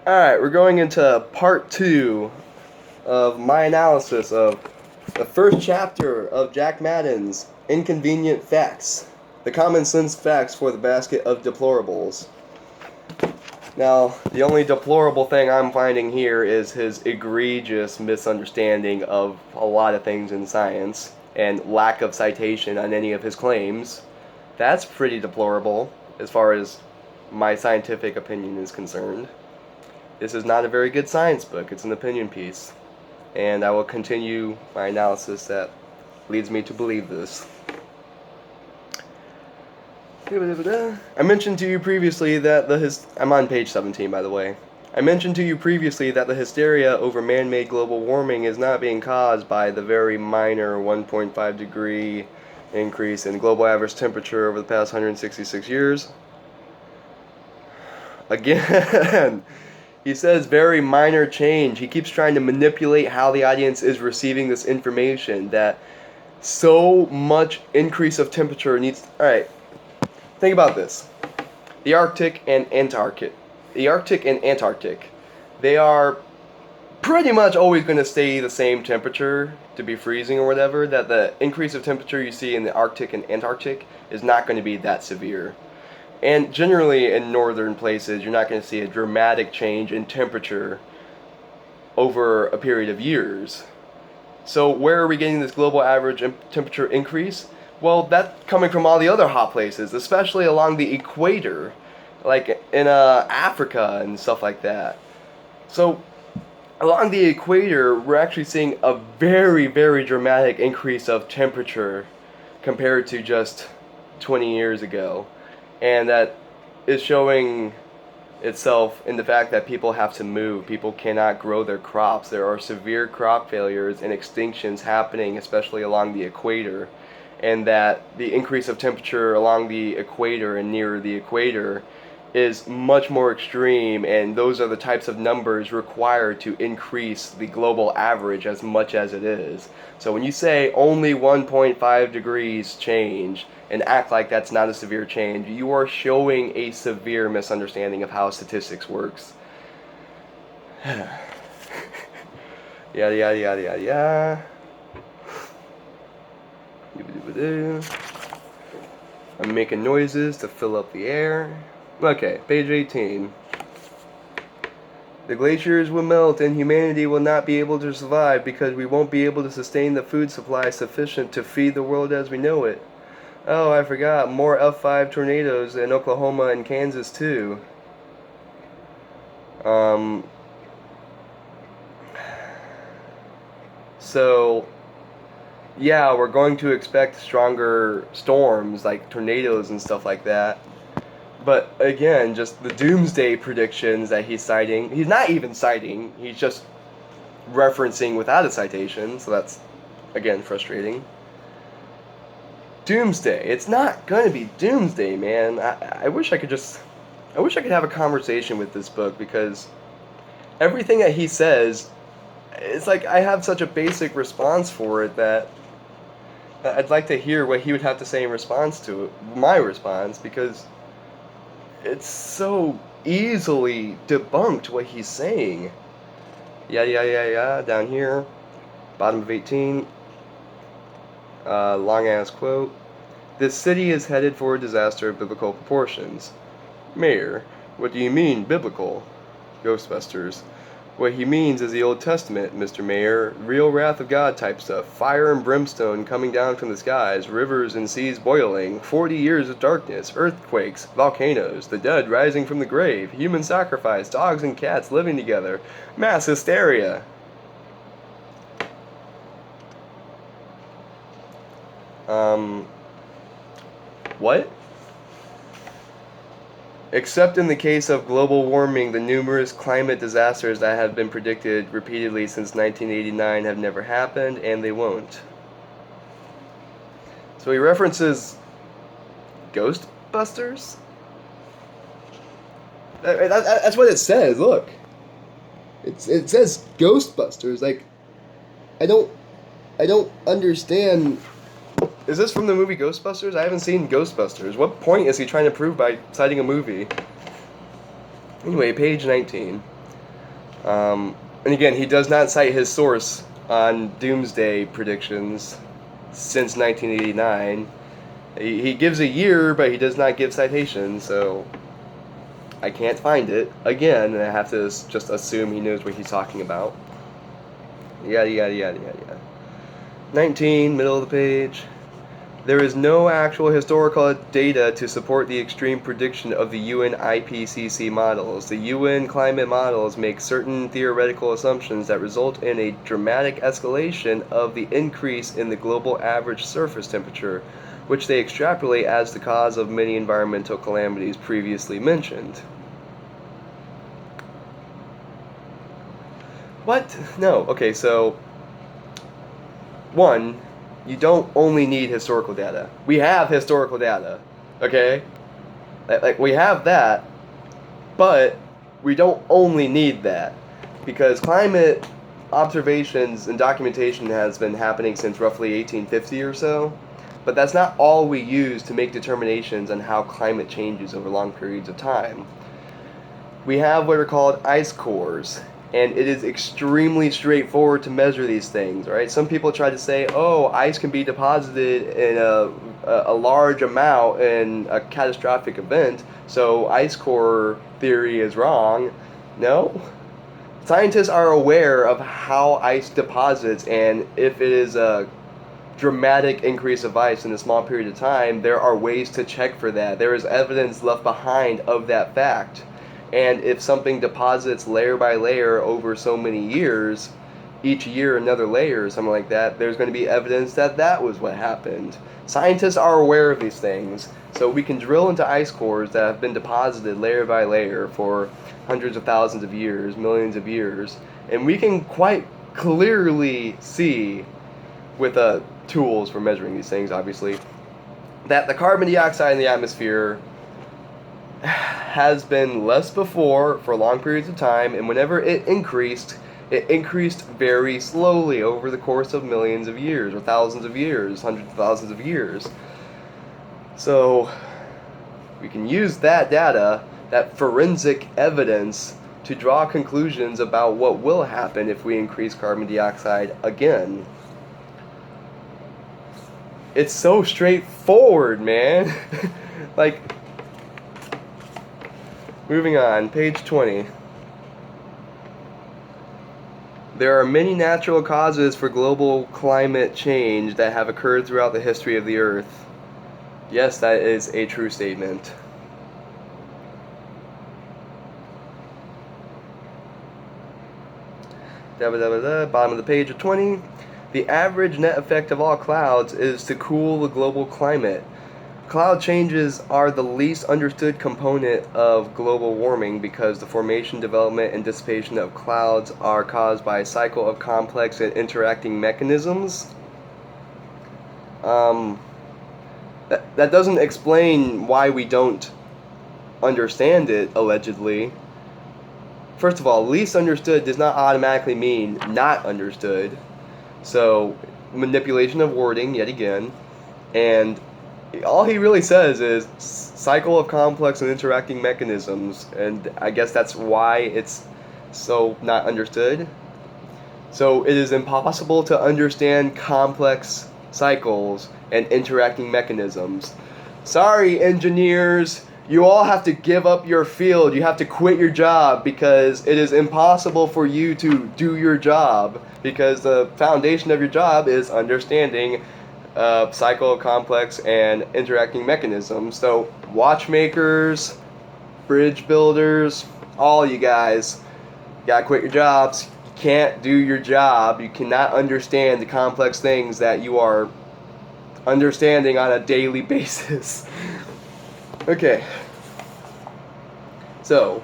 Alright, we're going into part 2 of my analysis of the first chapter of Jack Madden's Inconvenient Facts, the common sense facts for the basket of deplorables. Now, the only deplorable thing I'm finding here is his egregious misunderstanding of a lot of things in science and lack of citation on any of his claims. That's pretty deplorable as far as my scientific opinion is concerned. This is not a very good science book, it's an opinion piece. And I will continue my analysis that leads me to believe this. I mentioned to you previously that I'm on page 17, by the way. I mentioned to you previously that the hysteria over man-made global warming is not being caused by the very minor 1.5 degree increase in global average temperature over the past 166 years. Again, he says very minor change. He keeps trying to manipulate how the audience is receiving this information, that so much increase of temperature needs... Alright, think about this. The Arctic and Antarctic, they are pretty much always going to stay the same temperature to be freezing or whatever, that the increase of temperature you see in the Arctic and Antarctic is not going to be that severe. And generally in northern places, you're not going to see a dramatic change in temperature over a period of years. So where are we getting this global average temperature increase? Well, that's coming from all the other hot places, especially along the equator, like in Africa and stuff like that. So along the equator, we're actually seeing a very, very dramatic increase of temperature compared to just 20 years ago. And that is showing itself in the fact that people have to move. People cannot grow their crops. There are severe crop failures and extinctions happening, especially along the equator. And that the increase of temperature along the equator and near the equator is much more extreme, and those are the types of numbers required to increase the global average as much as it is. So when you say only 1.5 degrees change and act like that's not a severe change, you are showing a severe misunderstanding of how statistics works. Yada yada yada yada yada. I'm making noises to fill up the air. Okay, page 18. The glaciers will melt and humanity will not be able to survive because we won't be able to sustain the food supply sufficient to feed the world as we know it. Oh, I forgot, more F5 tornadoes in Oklahoma and Kansas too. So, yeah, we're going to expect stronger storms like tornadoes and stuff like that. But again, just the doomsday predictions that he's citing, he's not even citing, he's just referencing without a citation, so that's, again, frustrating. Doomsday. It's not going to be doomsday, man. I wish I could have a conversation with this book, because everything that he says, it's like I have such a basic response for it that I'd like to hear what he would have to say in response to it, my response, because it's so easily debunked what he's saying. Yada yada yada yada, down here, bottom of 18, long ass quote. This city is headed for a disaster of biblical proportions. Mayor, what do you mean, biblical? Ghostbusters. What he means is the Old Testament, Mr. Mayor. Real wrath of God type stuff. Fire and brimstone coming down from the skies, rivers and seas boiling, 40 years of darkness, earthquakes, volcanoes, the dead rising from the grave, human sacrifice, dogs and cats living together, mass hysteria. What? Except in the case of global warming, the numerous climate disasters that have been predicted repeatedly since 1989 have never happened, and they won't. So he references Ghostbusters? That's what it says, look. It says Ghostbusters, like, I don't understand. Is this from the movie Ghostbusters? I haven't seen Ghostbusters. What point is he trying to prove by citing a movie? Anyway, page 19. And again, he does not cite his source on doomsday predictions since 1989. He gives a year, but he does not give citations, so I can't find it again, and I have to just assume he knows what he's talking about. Yada yada yada yada yada. 19, middle of the page. There is no actual historical data to support the extreme prediction of the UN IPCC models. The UN climate models make certain theoretical assumptions that result in a dramatic escalation of the increase in the global average surface temperature, which they extrapolate as the cause of many environmental calamities previously mentioned. What? No. Okay, so one, you don't only need historical data. We have historical data, okay? Like we have that, but we don't only need that, because climate observations and documentation has been happening since roughly 1850 or so, but that's not all we use to make determinations on how climate changes over long periods of time. We have what are called ice cores, and it is extremely straightforward to measure these things, right? Some people try to say, oh, ice can be deposited in a large amount in a catastrophic event, so ice core theory is wrong. No. Scientists are aware of how ice deposits, and if it is a dramatic increase of ice in a small period of time, there are ways to check for that. There is evidence left behind of that fact. And if something deposits layer by layer over so many years, each year another layer or something like that, there's going to be evidence that that was what happened. Scientists are aware of these things, so we can drill into ice cores that have been deposited layer by layer for hundreds of thousands of years, millions of years, and we can quite clearly see, with tools for measuring these things, obviously, that the carbon dioxide in the atmosphere has been less before for long periods of time, and whenever it increased very slowly over the course of millions of years, or thousands of years, hundreds of thousands of years. So we can use that data, that forensic evidence, to draw conclusions about what will happen if we increase carbon dioxide again. It's so straightforward, man. Like, moving on, page 20. There are many natural causes for global climate change that have occurred throughout the history of the Earth. Yes, that is a true statement. Bottom of the page of 20. The average net effect of all clouds is to cool the global climate. Cloud changes are the least understood component of global warming because the formation, development, and dissipation of clouds are caused by a cycle of complex and interacting mechanisms. That doesn't explain why we don't understand it, allegedly. First of all, least understood does not automatically mean not understood. So, manipulation of wording, yet again, and all he really says is cycle of complex and interacting mechanisms, and I guess that's why it's so not understood. So it is impossible to understand complex cycles and interacting mechanisms. Sorry, engineers, you all have to give up your field. You have to quit your job because it is impossible for you to do your job, because the foundation of your job is understanding cycle, complex, and interacting mechanisms. So watchmakers, bridge builders, all you guys, gotta quit your jobs. You can't do your job. You cannot understand the complex things that you are understanding on a daily basis. Okay. So,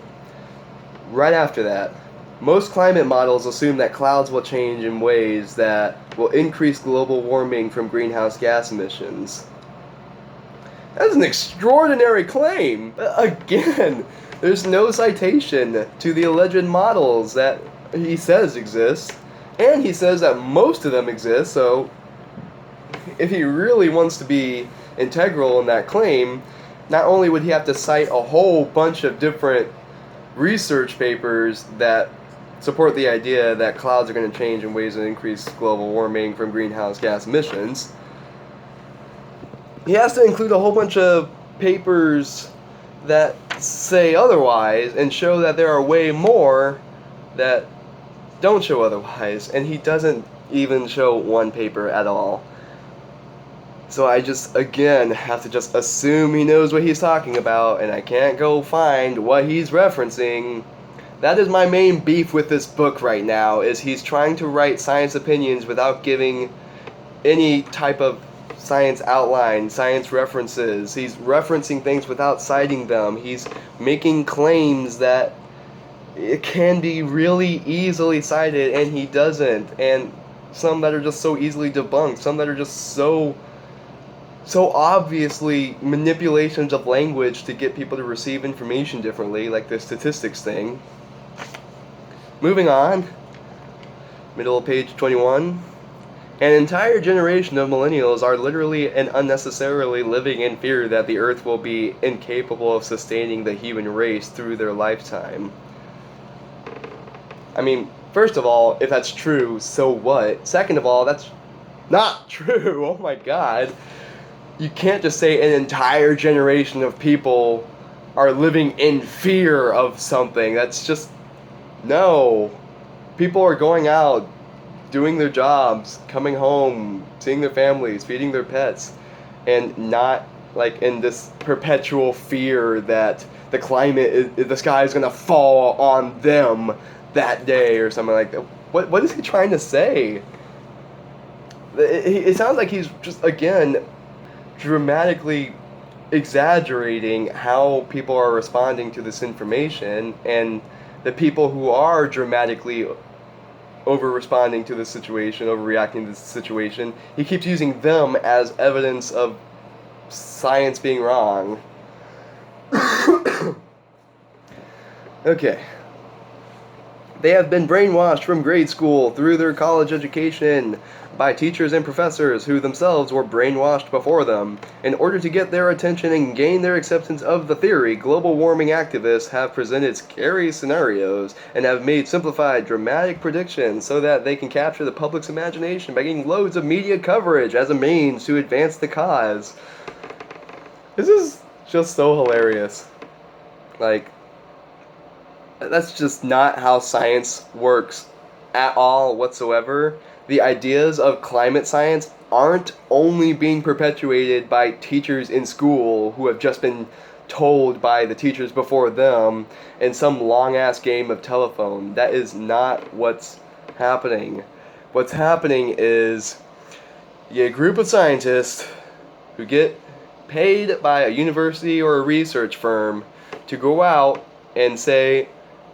right after that, most climate models assume that clouds will change in ways that will increase global warming from greenhouse gas emissions. That's an extraordinary claim. Again, there's no citation to the alleged models that he says exist, and he says that most of them exist, so if he really wants to be integral in that claim, not only would he have to cite a whole bunch of different research papers that support the idea that clouds are going to change in ways that increase global warming from greenhouse gas emissions, he has to include a whole bunch of papers that say otherwise and show that there are way more that don't show otherwise, and he doesn't even show one paper at all. So I just, again, have to just assume he knows what he's talking about, and I can't go find what he's referencing. That is my main beef with this book right now, is he's trying to write science opinions without giving any type of science outline, science references. He's referencing things without citing them. He's making claims that it can be really easily cited, and he doesn't. And some that are just so easily debunked, some that are just so obviously manipulations of language to get people to receive information differently, like the statistics thing. Moving on, middle of page 21. An entire generation of millennials are literally and unnecessarily living in fear that the Earth will be incapable of sustaining the human race through their lifetime. I mean, first of all, if that's true, so what? Second of all, that's not true. Oh my god. You can't just say an entire generation of people are living in fear of something. That's just... No. People are going out, doing their jobs, coming home, seeing their families, feeding their pets, and not like in this perpetual fear that the sky is going to fall on them that day or something like that. What is he trying to say? It sounds like he's just, again, dramatically exaggerating how people are responding to this information, and the people who are dramatically over-responding to this situation, overreacting to this situation, he keeps using them as evidence of science being wrong. Okay. They have been brainwashed from grade school through their college education by teachers and professors who themselves were brainwashed before them. In order to get their attention and gain their acceptance of the theory, global warming activists have presented scary scenarios and have made simplified, dramatic predictions so that they can capture the public's imagination by getting loads of media coverage as a means to advance the cause. This is just so hilarious. Like, that's just not how science works at all whatsoever. The ideas of climate science aren't only being perpetuated by teachers in school who have just been told by the teachers before them in some long-ass game of telephone. That is not what's happening. What's happening is you get a group of scientists who get paid by a university or a research firm to go out and say,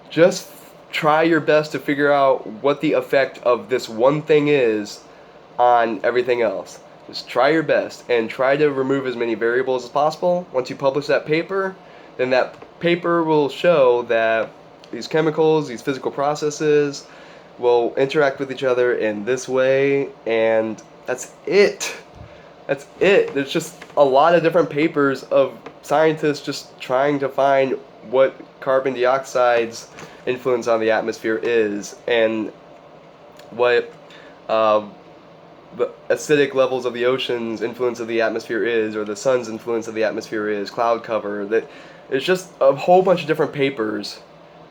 just try your best to figure out what the effect of this one thing is on everything else. Just try your best and try to remove as many variables as possible. Once you publish that paper, then that paper will show that these chemicals, these physical processes will interact with each other in this way, and that's it. That's it. There's just a lot of different papers of scientists just trying to find what carbon dioxide's influence on the atmosphere is, and what the acidic levels of the ocean's influence of the atmosphere is, or the sun's influence of the atmosphere is, cloud cover. That it's just a whole bunch of different papers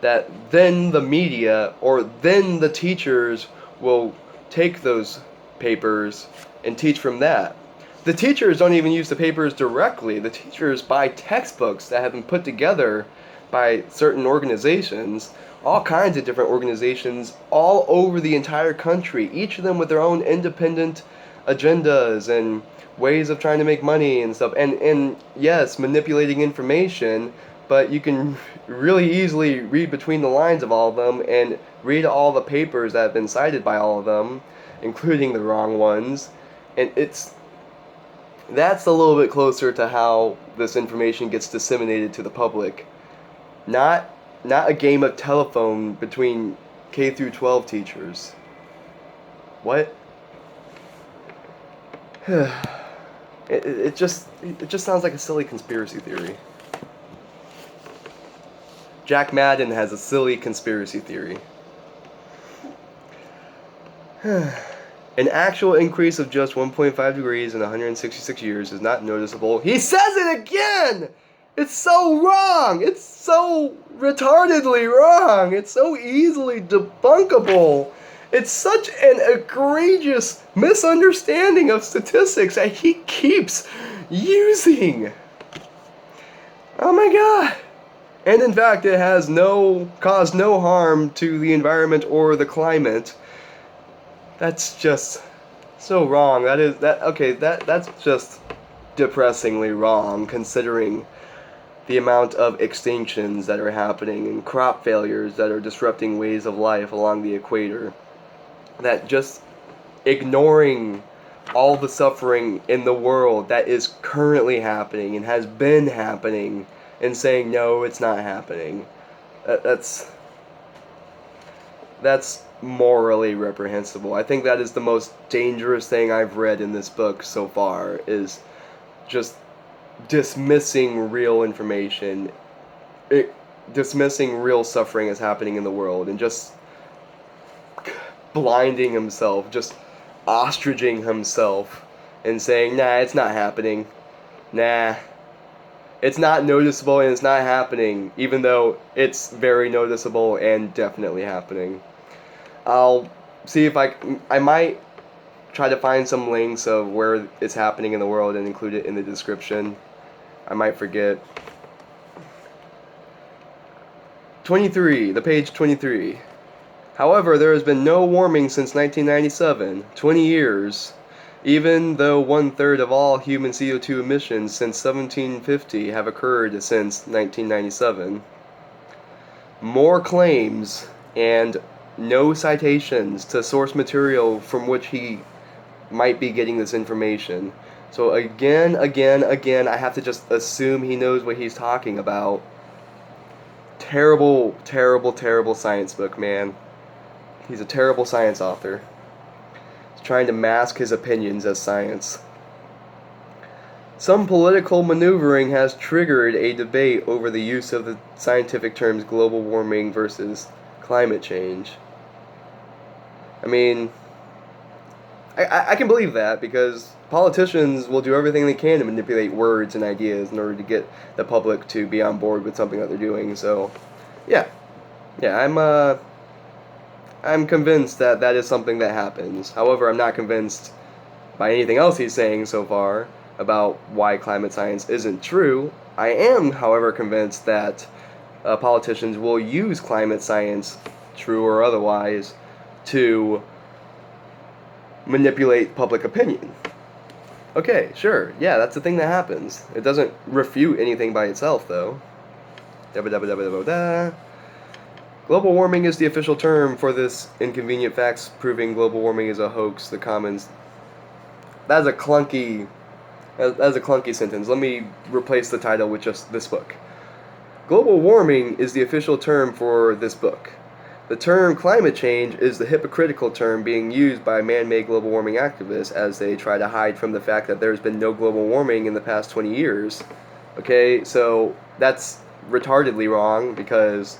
that then the media or then the teachers will take those papers and teach from that. The teachers don't even use the papers directly. The teachers buy textbooks that have been put together by certain organizations, all kinds of different organizations all over the entire country, each of them with their own independent agendas and ways of trying to make money and stuff, and yes, manipulating information, but you can really easily read between the lines of all of them and read all the papers that have been cited by all of them, including the wrong ones, and that's a little bit closer to how this information gets disseminated to the public. Not a game of telephone between K through 12 teachers. What? It just sounds like a silly conspiracy theory. Jack Madden has a silly conspiracy theory. An actual increase of just 1.5 degrees in 166 years is not noticeable. He says it again! It's so wrong! It's so retardedly wrong! It's so easily debunkable! It's such an egregious misunderstanding of statistics that he keeps using! Oh my god! And in fact, it has caused no harm to the environment or the climate. That's just so wrong. That's just depressingly wrong, considering the amount of extinctions that are happening and crop failures that are disrupting ways of life along the equator. That just ignoring all the suffering in the world that is currently happening and has been happening and saying, no, it's not happening. That's morally reprehensible. I think that is the most dangerous thing I've read in this book so far, is just dismissing real information, dismissing real suffering is happening in the world, and just blinding himself, just ostriching himself, and saying, nah, it's not happening. Nah. It's not noticeable and it's not happening, even though it's very noticeable and definitely happening. I'll see if I might try to find some links of where it's happening in the world and include it in the description. I might forget. 23, the page 23. However, there has been no warming since 1997, 20 years, even though 1/3 of all human CO2 emissions since 1750 have occurred since 1997. More claims and no citations to source material from which he might be getting this information. So again, I have to just assume he knows what he's talking about. Terrible, terrible, terrible science book, man. He's a terrible science author. He's trying to mask his opinions as science. Some political maneuvering has triggered a debate over the use of the scientific terms global warming versus climate change. I mean, I can believe that, because politicians will do everything they can to manipulate words and ideas in order to get the public to be on board with something that they're doing. So, yeah, I'm convinced that that is something that happens. However, I'm not convinced by anything else he's saying so far about why climate science isn't true. I am, however, convinced that politicians will use climate science, true or otherwise, to manipulate public opinion. Okay, sure, yeah, that's the thing that happens. It doesn't refute anything by itself, though. Global warming is the official term for this Inconvenient Facts proving global warming is a hoax. The Commons. That's a clunky sentence. Let me replace the title with just this book. Global warming is the official term for this book. The term climate change is the hypocritical term being used by man-made global warming activists as they try to hide from the fact that there's been no global warming in the past 20 years. Okay, so that's retardedly wrong, because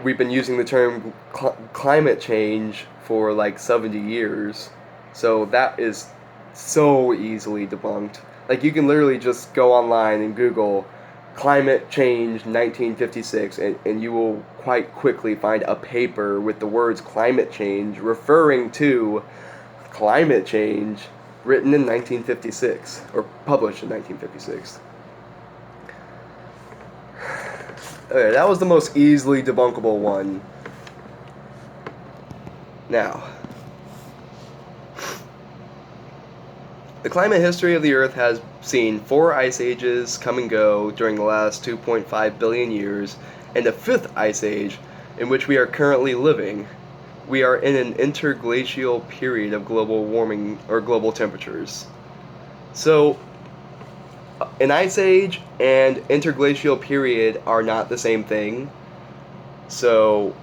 we've been using the term climate change for like 70 years. So that is so easily debunked. Like, you can literally just go online and Google climate change 1956, and you will quite quickly find a paper with the words climate change referring to climate change written in 1956, or published in 1956. Okay, that was the most easily debunkable one. Now, the climate history of the Earth has seen 4 ice ages come and go during the last 2.5 billion years, and a 5th ice age in which we are currently living. We are in an interglacial period of global warming, or global temperatures. So, an ice age and interglacial period are not the same thing. So,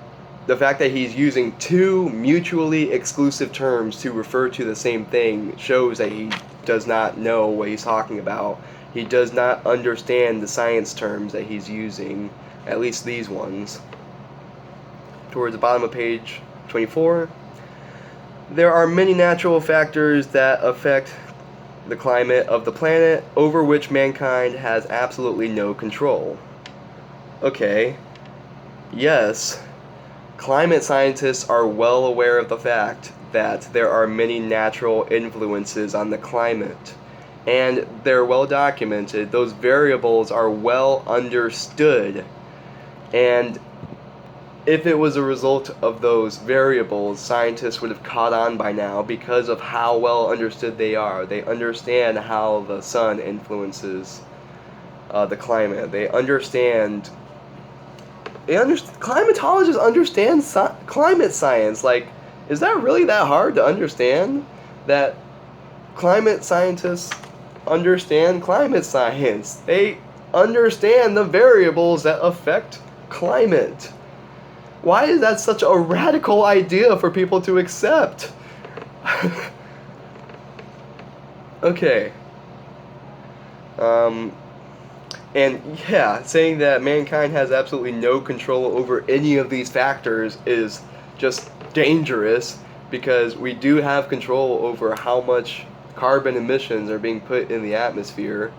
the fact that he's using 2 mutually exclusive terms to refer to the same thing shows that he does not know what he's talking about. He does not understand the science terms that he's using, at least these ones. Towards the bottom of page 24. There are many natural factors that affect the climate of the planet over which mankind has absolutely no control. Okay, yes, climate scientists are well aware of the fact that there are many natural influences on the climate, and they're well documented. Those variables are well understood, and if it was a result of those variables, scientists would have caught on by now because of how well understood they are. They understand how the sun influences the climate. Climatologists understand climate science. Like, is that really that hard to understand? That climate scientists understand climate science. They understand the variables that affect climate. Why is that such a radical idea for people to accept? Okay. And yeah, saying that mankind has absolutely no control over any of these factors is just dangerous, because we do have control over how much carbon emissions are being put in the atmosphere.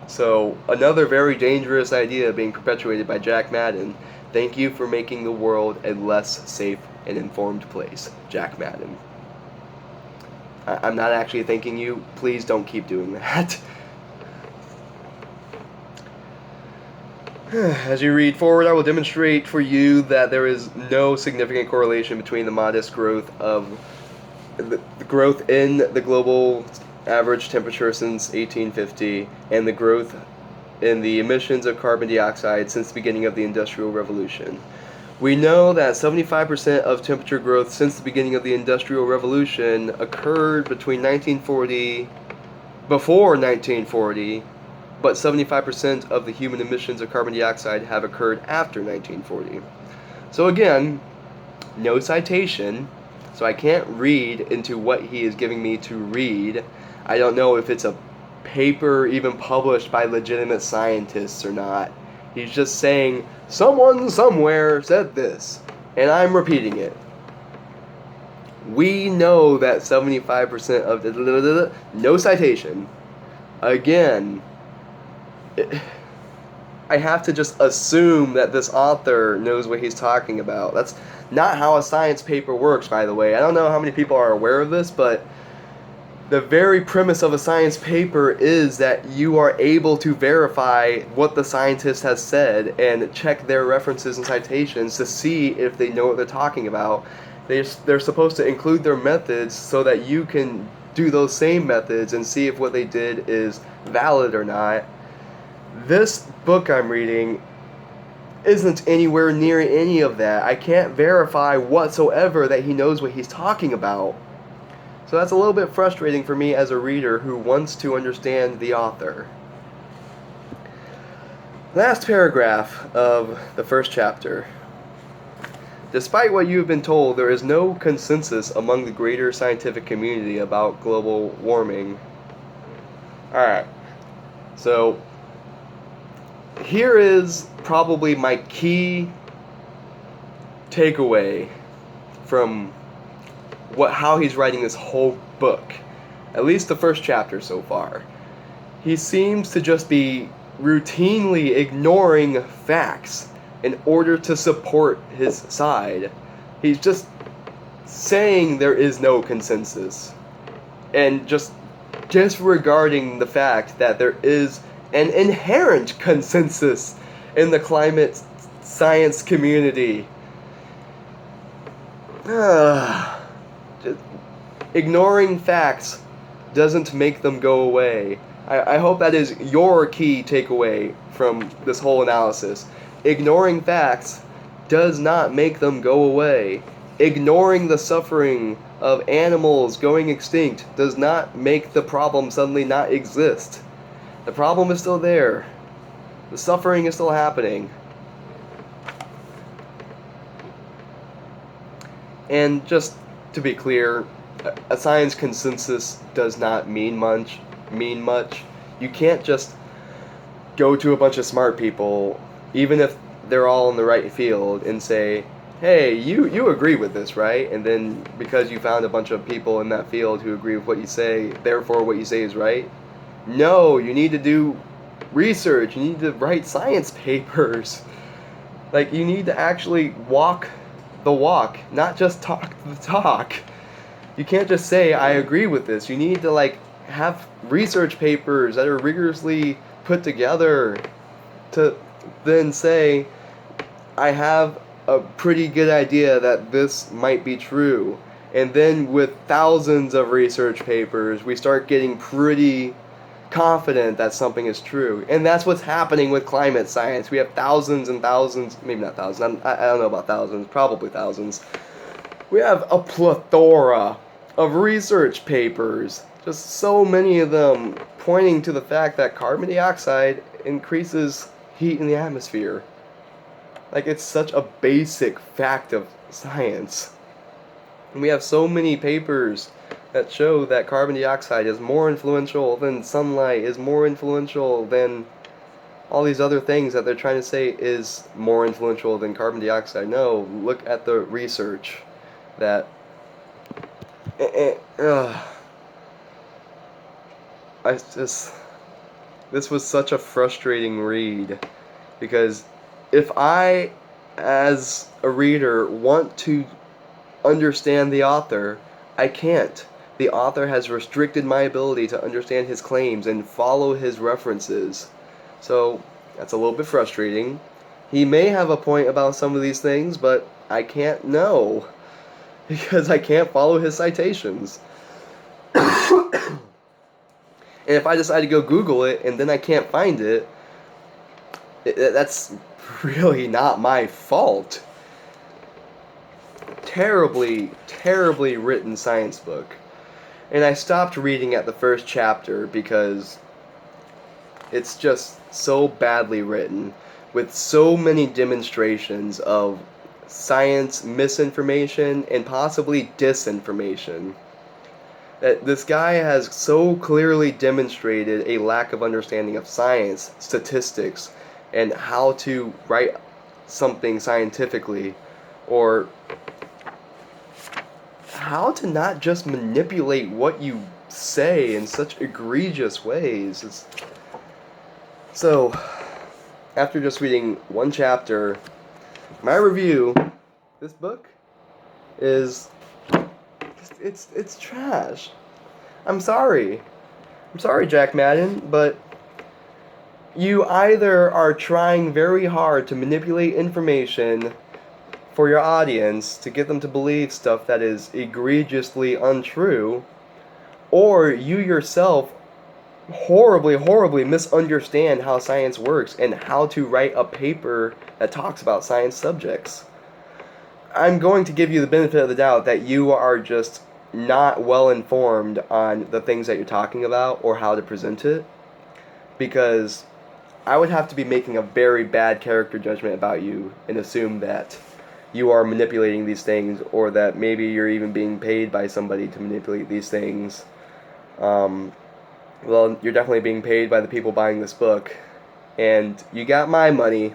So, another very dangerous idea being perpetuated by Jack Madden. Thank you for making the world a less safe and informed place, Jack Madden. I'm not actually thanking you. Please don't keep doing that. As you read forward, I will demonstrate for you that there is no significant correlation between the modest growth in the global average temperature since 1850 and the growth in the emissions of carbon dioxide since the beginning of the Industrial Revolution. We know that 75% of temperature growth since the beginning of the Industrial Revolution occurred before 1940, but 75% of the human emissions of carbon dioxide have occurred after 1940. So again, no citation, so I can't read into what he is giving me to read. I don't know if it's a paper even published by legitimate scientists or not. He's just saying, someone somewhere said this, and I'm repeating it. We know that 75% of no citation. Again, I have to just assume that this author knows what he's talking about. That's not how a science paper works, by the way. I don't know how many people are aware of this, but the very premise of a science paper is that you are able to verify what the scientist has said and check their references and citations to see if they know what they're talking about. They're supposed to include their methods so that you can do those same methods and see if what they did is valid or not. This book I'm reading isn't anywhere near any of that. I can't verify whatsoever that he knows what he's talking about. So that's a little bit frustrating for me as a reader who wants to understand the author. Last paragraph of the first chapter. Despite what you have been told, there is no consensus among the greater scientific community about global warming. Alright, so here is probably my key takeaway from how he's writing this whole book, at least the first chapter so far. He seems to just be routinely ignoring facts in order to support his side. He's just saying there is no consensus and just disregarding the fact that there is an inherent consensus in the climate science community. Ignoring facts doesn't make them go away. I hope that is your key takeaway from this whole analysis. Ignoring facts does not make them go away. Ignoring the suffering of animals going extinct does not make the problem suddenly not exist. The problem is still there. The suffering is still happening. And just to be clear, a science consensus does not mean much. You can't just go to a bunch of smart people, even if they're all in the right field, and say, hey, you agree with this, right? And then because you found a bunch of people in that field who agree with what you say, therefore what you say is right. No, you need to do research. You need to write science papers. Like, you need to actually walk the walk, not just talk the talk. You can't just say, I agree with this. You need to, like, have research papers that are rigorously put together to then say, I have a pretty good idea that this might be true. And then with thousands of research papers, we start getting pretty confident that something is true. And that's what's happening with climate science. We have thousands and thousands, maybe not thousands, I don't know about thousands, probably thousands. We have a plethora of research papers, just so many of them pointing to the fact that carbon dioxide increases heat in the atmosphere. Like, it's such a basic fact of science. And we have so many papers that show that carbon dioxide is more influential than sunlight, is more influential than all these other things that they're trying to say is more influential than carbon dioxide. No, look at the research that... This was such a frustrating read, because if I, as a reader, want to understand the author, I can't. The author has restricted my ability to understand his claims and follow his references. So, that's a little bit frustrating. He may have a point about some of these things, but I can't know, because I can't follow his citations. And if I decide to go Google it and then I can't find it, that's really not my fault. Terribly, terribly written science book. And I stopped reading at the first chapter because it's just so badly written, with so many demonstrations of science misinformation and possibly disinformation. That this guy has so clearly demonstrated a lack of understanding of science, statistics, and how to write something scientifically, or how to not just manipulate what you say in such egregious ways. So, after just reading one chapter, my review, this book is... It's trash. I'm sorry, Jack Madden, but you either are trying very hard to manipulate information for your audience to get them to believe stuff that is egregiously untrue, or you yourself horribly, horribly misunderstand how science works and how to write a paper that talks about science subjects. I'm going to give you the benefit of the doubt that you are just not well informed on the things that you're talking about or how to present it, because I would have to be making a very bad character judgment about you and assume that you are manipulating these things, or that maybe you're even being paid by somebody to manipulate these things. Well, you're definitely being paid by the people buying this book, and you got my money,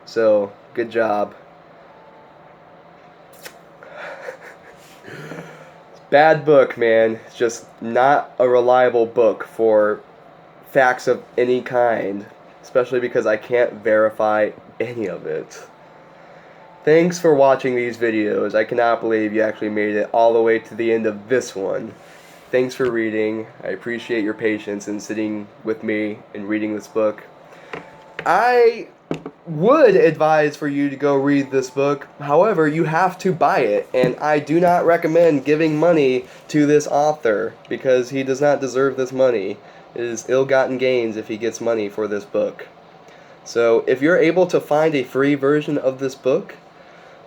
so good job. Bad book, man. It's just not a reliable book for facts of any kind, especially because I can't verify any of it. Thanks for watching these videos. I cannot believe you actually made it all the way to the end of this one. Thanks for reading. I appreciate your patience in sitting with me and reading this book. I would advise for you to go read this book. However, you have to buy it, and I do not recommend giving money to this author because he does not deserve this money. It is ill-gotten gains if he gets money for this book. So if you're able to find a free version of this book,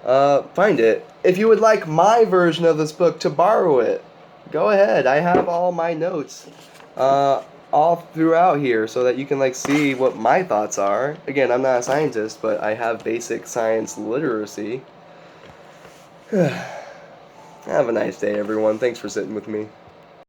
find it. If you would like my version of this book, to borrow it, go ahead. I have all my notes all throughout here so that you can see what my thoughts are. Again, I'm not a scientist, but I have basic science literacy. Have a nice day, everyone. Thanks for sitting with me.